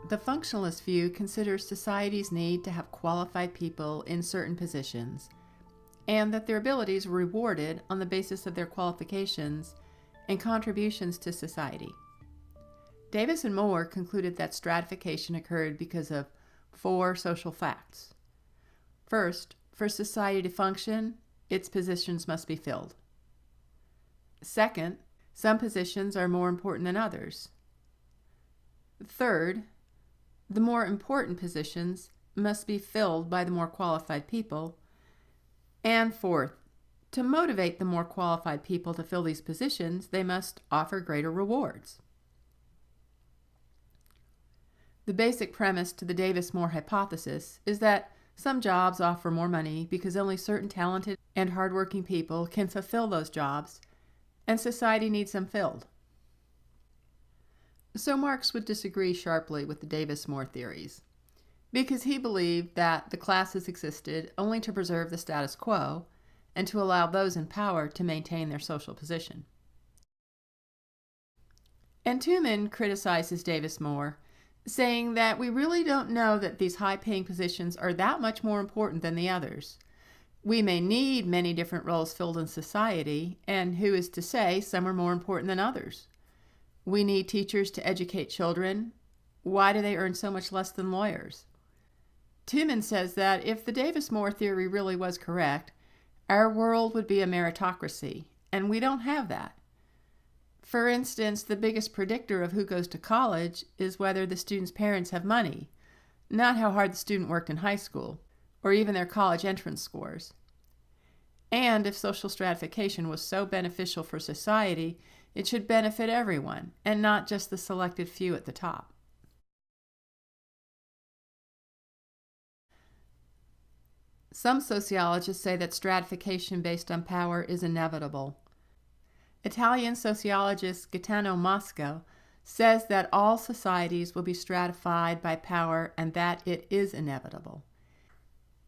The functionalist view considers society's need to have qualified people in certain positions, and that their abilities are rewarded on the basis of their qualifications and contributions to society. Davis and Moore concluded that stratification occurred because of 4 social facts. First, for society to function, its positions must be filled. Second, some positions are more important than others. Third, the more important positions must be filled by the more qualified people. And fourth, to motivate the more qualified people to fill these positions, they must offer greater rewards. The basic premise to the Davis-Moore hypothesis is that some jobs offer more money because only certain talented and hardworking people can fulfill those jobs, and society needs them filled. So Marx would disagree sharply with the Davis-Moore theories, because he believed that the classes existed only to preserve the status quo and to allow those in power to maintain their social position. And Tuman criticizes Davis-Moore, saying that we really don't know that these high-paying positions are that much more important than the others. We may need many different roles filled in society, and who is to say some are more important than others? We need teachers to educate children. Why do they earn so much less than lawyers? Tuman says that if the Davis-Moore theory really was correct, our world would be a meritocracy, and we don't have that. For instance, the biggest predictor of who goes to college is whether the student's parents have money, not how hard the student worked in high school, or even their college entrance scores. And if social stratification was so beneficial for society, it should benefit everyone, and not just the selected few at the top. Some sociologists say that stratification based on power is inevitable. Italian sociologist Gaetano Mosco says that all societies will be stratified by power and that it is inevitable.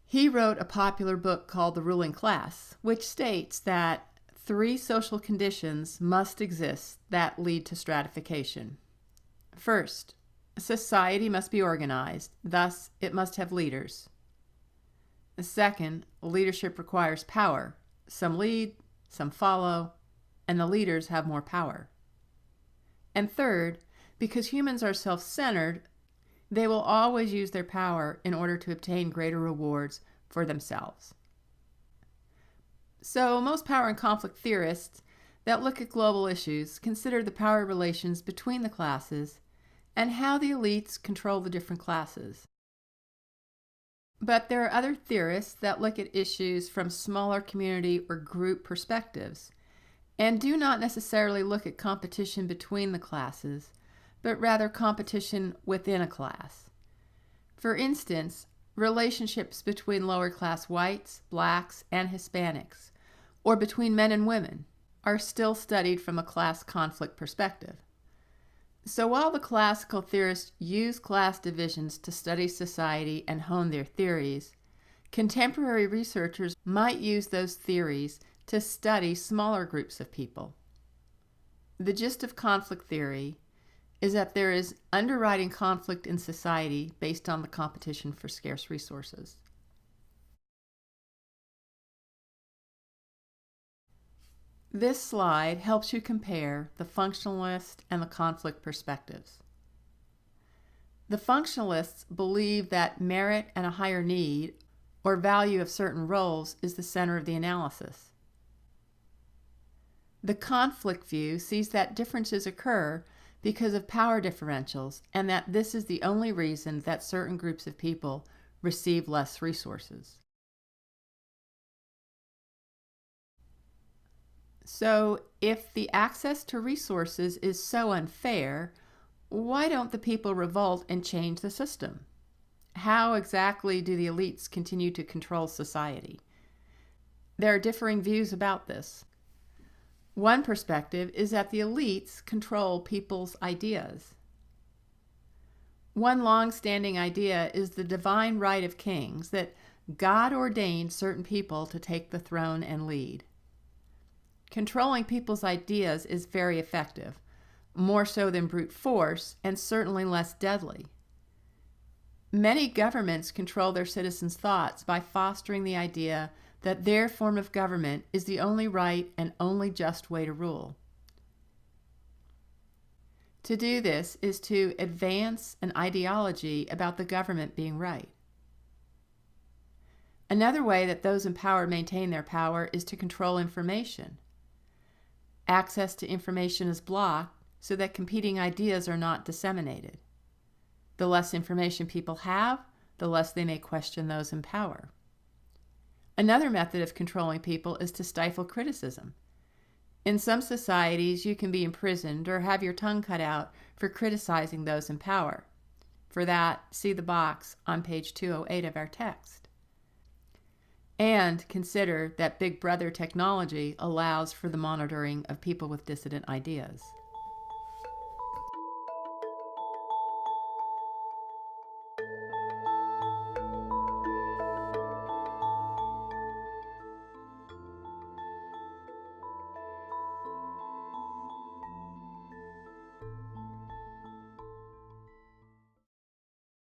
He wrote a popular book called The Ruling Class, which states that 3 social conditions must exist that lead to stratification. First, society must be organized, thus it must have leaders. Second, leadership requires power. Some lead, some follow, and the leaders have more power. And third, because humans are self-centered, they will always use their power in order to obtain greater rewards for themselves. So most power and conflict theorists that look at global issues consider the power relations between the classes and how the elites control the different classes. But there are other theorists that look at issues from smaller community or group perspectives and do not necessarily look at competition between the classes, but rather competition within a class. For instance, relationships between lower class whites, blacks, and Hispanics, or between men and women, are still studied from a class conflict perspective. So while the classical theorists use class divisions to study society and hone their theories, contemporary researchers might use those theories to study smaller groups of people. The gist of conflict theory is that there is underwriting conflict in society based on the competition for scarce resources. This slide helps you compare the functionalist and the conflict perspectives. The functionalists believe that merit and a higher need or value of certain roles is the center of the analysis. The conflict view sees that differences occur because of power differentials and that this is the only reason that certain groups of people receive less resources. So, if the access to resources is so unfair, why don't the people revolt and change the system? How exactly do the elites continue to control society? There are differing views about this. One perspective is that the elites control people's ideas. One long-standing idea is the divine right of kings, that God ordained certain people to take the throne and lead. Controlling people's ideas is very effective, more so than brute force, and certainly less deadly. Many governments control their citizens' thoughts by fostering the idea that their form of government is the only right and only just way to rule. To do this is to advance an ideology about the government being right. Another way that those in power maintain their power is to control information. Access to information is blocked so that competing ideas are not disseminated. The less information people have, the less they may question those in power. Another method of controlling people is to stifle criticism. In some societies, you can be imprisoned or have your tongue cut out for criticizing those in power. For that, see the box on page 208 of our text. And consider that Big Brother technology allows for the monitoring of people with dissident ideas.